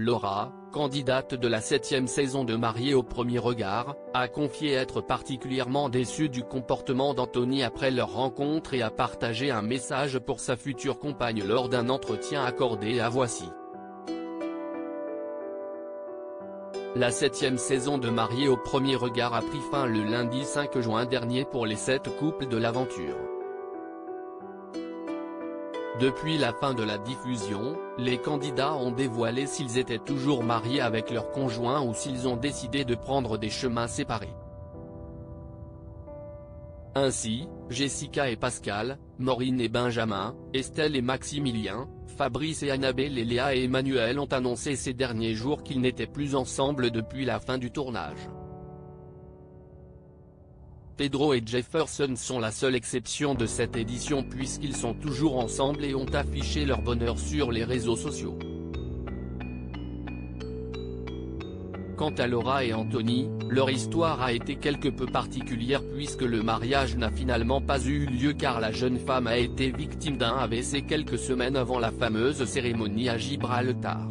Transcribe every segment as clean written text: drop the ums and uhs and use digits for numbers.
Laura, candidate de la 7e saison de Mariée au premier regard, a confié être particulièrement déçue du comportement d'Anthony après leur rencontre et a partagé un message pour sa future compagne lors d'un entretien accordé à Voici. La 7e saison de Mariée au premier regard a pris fin le lundi 5 juin dernier pour les 7 couples de l'aventure. Depuis la fin de la diffusion, les candidats ont dévoilé s'ils étaient toujours mariés avec leur conjoint ou s'ils ont décidé de prendre des chemins séparés. Ainsi, Jessica et Pascal, Maureen et Benjamin, Estelle et Maximilien, Fabrice et Annabelle et Léa et Emmanuel ont annoncé ces derniers jours qu'ils n'étaient plus ensemble depuis la fin du tournage. Pedro et Jefferson sont la seule exception de cette édition puisqu'ils sont toujours ensemble et ont affiché leur bonheur sur les réseaux sociaux. Quant à Laura et Anthony, leur histoire a été quelque peu particulière puisque le mariage n'a finalement pas eu lieu car la jeune femme a été victime d'un AVC quelques semaines avant la fameuse cérémonie à Gibraltar.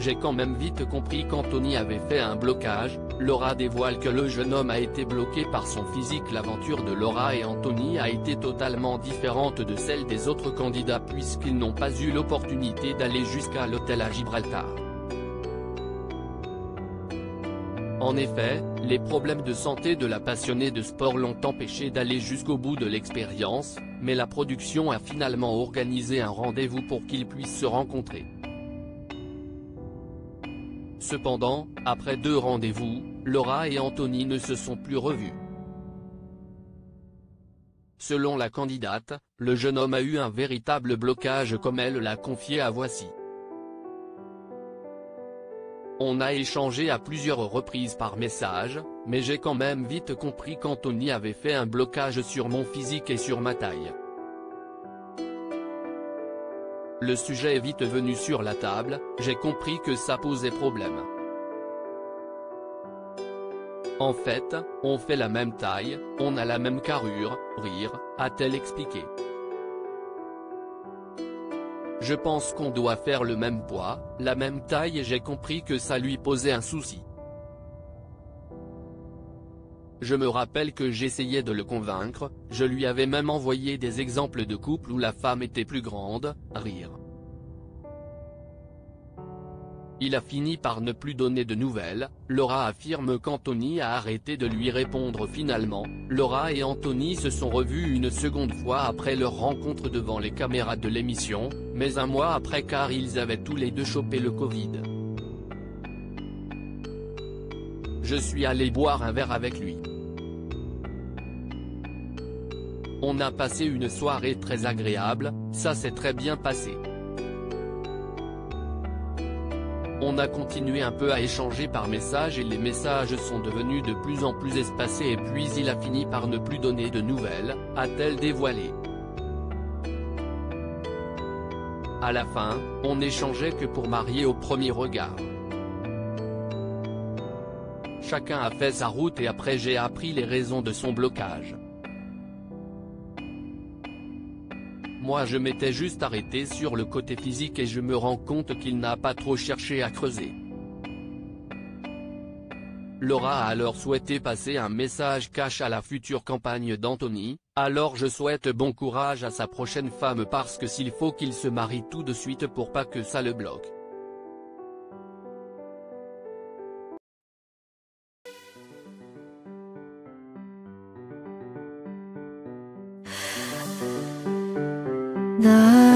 J'ai quand même vite compris qu'Anthony avait fait un blocage. Laura dévoile que le jeune homme a été bloqué par son physique. L'aventure de Laura et Anthony a été totalement différente de celle des autres candidats puisqu'ils n'ont pas eu l'opportunité d'aller jusqu'à l'hôtel à Gibraltar. En effet, les problèmes de santé de la passionnée de sport l'ont empêché d'aller jusqu'au bout de l'expérience, mais la production a finalement organisé un rendez-vous pour qu'ils puissent se rencontrer. Cependant, après 2 rendez-vous, Laura et Anthony ne se sont plus revus. Selon la candidate, le jeune homme a eu un véritable blocage comme elle l'a confié à Voici. On a échangé à plusieurs reprises par message, mais j'ai quand même vite compris qu'Anthony avait fait un blocage sur mon physique et sur ma taille. Le sujet est vite venu sur la table, j'ai compris que ça posait problème. En fait, on fait la même taille, on a la même carrure, a-t-elle expliqué. Je pense qu'on doit faire le même poids, la même taille et j'ai compris que ça lui posait un souci. Je me rappelle que j'essayais de le convaincre, je lui avais même envoyé des exemples de couples où la femme était plus grande, Il a fini par ne plus donner de nouvelles. Laura affirme qu'Anthony a arrêté de lui répondre finalement. Laura et Anthony se sont revus une seconde fois après leur rencontre devant les caméras de l'émission, mais un mois après car ils avaient tous les deux chopé le Covid. Je suis allé boire un verre avec lui. On a passé une soirée très agréable, ça s'est très bien passé. On a continué un peu à échanger par message et les messages sont devenus de plus en plus espacés et puis il a fini par ne plus donner de nouvelles, a-t-elle dévoilé. À la fin, on n'échangeait que pour Mariée au premier regard. Chacun a fait sa route et après j'ai appris les raisons de son blocage. Moi je m'étais juste arrêté sur le côté physique et je me rends compte qu'il n'a pas trop cherché à creuser. Laura a alors souhaité passer un message cash à la future compagne d'Anthony, alors je souhaite bon courage à sa prochaine femme parce que s'il faut qu'il se marie tout de suite pour pas que ça le bloque. 나